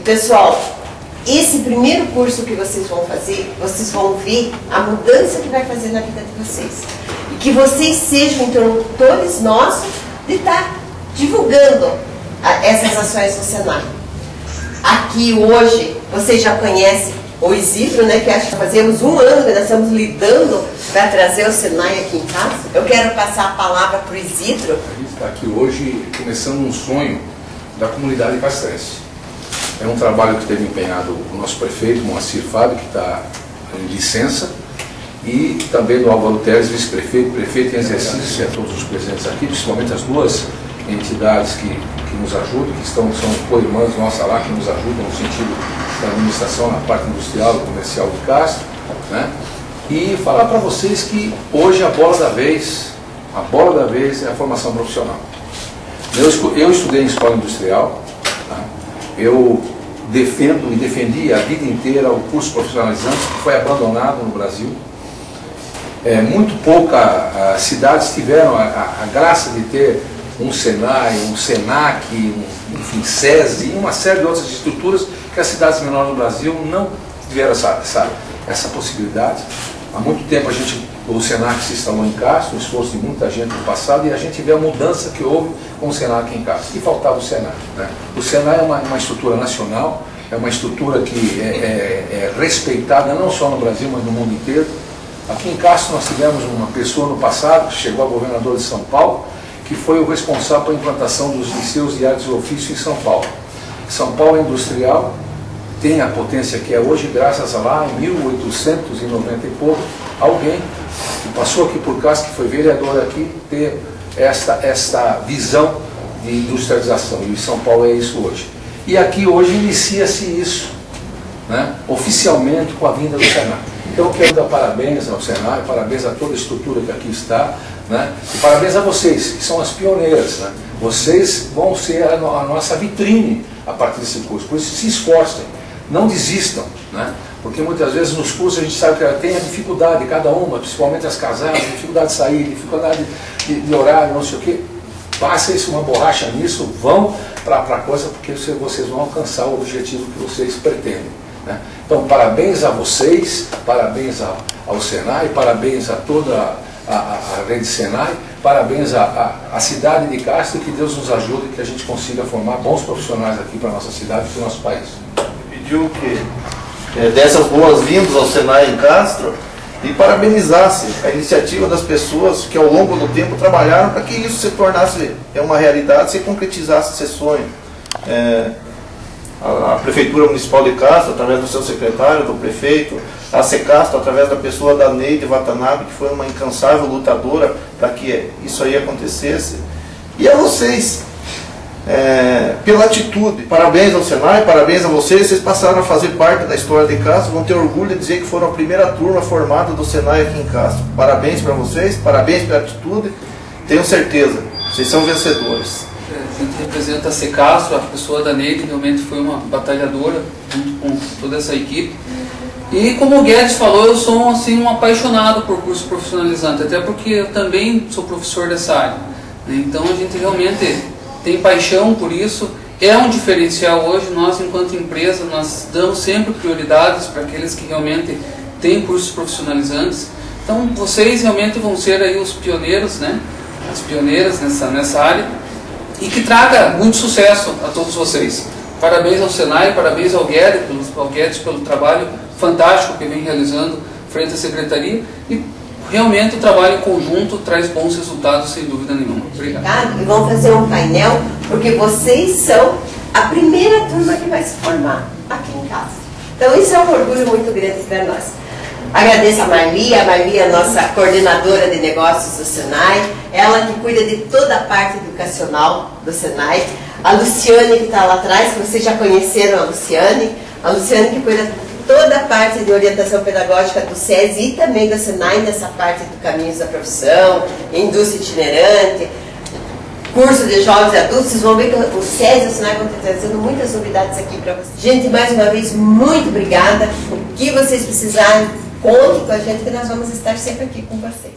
pessoal, esse primeiro curso que vocês vão fazer, vocês vão ver a mudança que vai fazer na vida de vocês. E que vocês sejam interlocutores nossos de estar divulgando essas ações no Senai. Aqui hoje, vocês já conhecem o Isidro, né, que acho que fazemos um ano que nós estamos lidando para trazer o Senai aqui em casa. Eu quero passar a palavra para o Isidro. A gente está aqui hoje começando um sonho da comunidade castrense. É um trabalho que teve empenhado o nosso prefeito, Moacir Fábio, que está em licença, e também do Álvaro Teres, vice-prefeito, prefeito em exercício, e a todos os presentes aqui, principalmente as duas entidades que nos ajudam, que são co-irmãs nossas lá, que nos ajudam no sentido da administração na parte industrial e comercial de Castro, né? E falar para vocês que hoje a bola da vez é a formação profissional. Eu estudei em escola industrial, tá? Eu defendo e defendi a vida inteira o curso profissionalizante, que foi abandonado no Brasil. Muito poucas cidades tiveram a graça de ter um Senai, um Senac, enfim, SESI e uma série de outras estruturas que as cidades menores do Brasil não tiveram essa possibilidade. Há muito tempo o Senac se instalou em Castro, um esforço de muita gente no passado, e a gente vê a mudança que houve com o Senac em Castro. E faltava o Senai, né? O Senai é uma estrutura nacional, é uma estrutura que é respeitada não só no Brasil, mas no mundo inteiro. Aqui em Castro nós tivemos uma pessoa no passado, que chegou a governador de São Paulo, que foi o responsável pela implantação dos liceus de artes e ofício em São Paulo. São Paulo é industrial, tem a potência que é hoje, graças a lá, em 1890 e pouco, alguém que passou aqui por Castro, que foi vereador aqui, ter esta visão de industrialização. E São Paulo é isso hoje. E aqui hoje inicia-se isso, né, oficialmente com a vinda do Senai. Então eu quero dar parabéns ao Senai, parabéns a toda a estrutura que aqui está, né, e parabéns a vocês, que são as pioneiras, né? Vocês vão ser a nossa vitrine a partir desse curso, por isso se esforcem, não desistam, né? Porque muitas vezes nos cursos a gente sabe que tem a dificuldade, cada uma, principalmente as casadas, dificuldade de sair, dificuldade de horário, não sei o quê. Passem-se uma borracha nisso, vão para a coisa, porque vocês vão alcançar o objetivo que vocês pretendem, né? Então, parabéns a vocês, parabéns ao Senai, parabéns a toda a rede Senai, parabéns à cidade de Castro, que Deus nos ajude, que a gente consiga formar bons profissionais aqui para a nossa cidade e para o nosso país. Pediu que desse as boas-vindas ao Senai em Castro e parabenizasse a iniciativa das pessoas que ao longo do tempo trabalharam para que isso se tornasse uma realidade, se concretizasse esse sonho. A Prefeitura Municipal de Castro, através do seu secretário, do prefeito, a Secastro, através da pessoa da Neide Watanabe, que foi uma incansável lutadora para que isso aí acontecesse. E a vocês, pela atitude. Parabéns ao Senai, parabéns a vocês. Vocês passaram a fazer parte da história de Castro, vão ter orgulho de dizer que foram a primeira turma formada do Senai aqui em Castro. Parabéns para vocês, parabéns pela atitude. Tenho certeza, vocês são vencedores. A gente representa a Secastro, a pessoa da Neide realmente foi uma batalhadora junto com toda essa equipe. E como o Guedes falou, eu sou assim, um apaixonado por curso profissionalizante, até porque eu também sou professor dessa área, né? Então a gente realmente tem paixão por isso, é um diferencial hoje. Nós, enquanto empresa, nós damos sempre prioridades para aqueles que realmente têm cursos profissionalizantes. Então vocês realmente vão ser aí os pioneiros, né? As pioneiras nessa área, e que traga muito sucesso a todos vocês. Parabéns ao Senai, parabéns ao Guedes pelo trabalho fantástico que vem realizando frente à Secretaria, e realmente o trabalho em conjunto traz bons resultados, sem dúvida nenhuma. Obrigado. E vamos fazer um painel, porque vocês são a primeira turma que vai se formar aqui em casa. Então isso é um orgulho muito grande para nós. Agradeço a Marli é a nossa coordenadora de negócios do Senai, ela que cuida de toda a parte educacional do Senai, a Luciane que está lá atrás, que vocês já conheceram a Luciane que cuida de toda a parte de orientação pedagógica do SESI e também do Senai, nessa parte do Caminhos da Profissão, indústria itinerante, curso de jovens e adultos. Vocês vão ver que o SESI e o Senai vão estar trazendo muitas novidades aqui para vocês. Gente, mais uma vez, muito obrigada. O que vocês precisarem, conte com a gente, que nós vamos estar sempre aqui com vocês.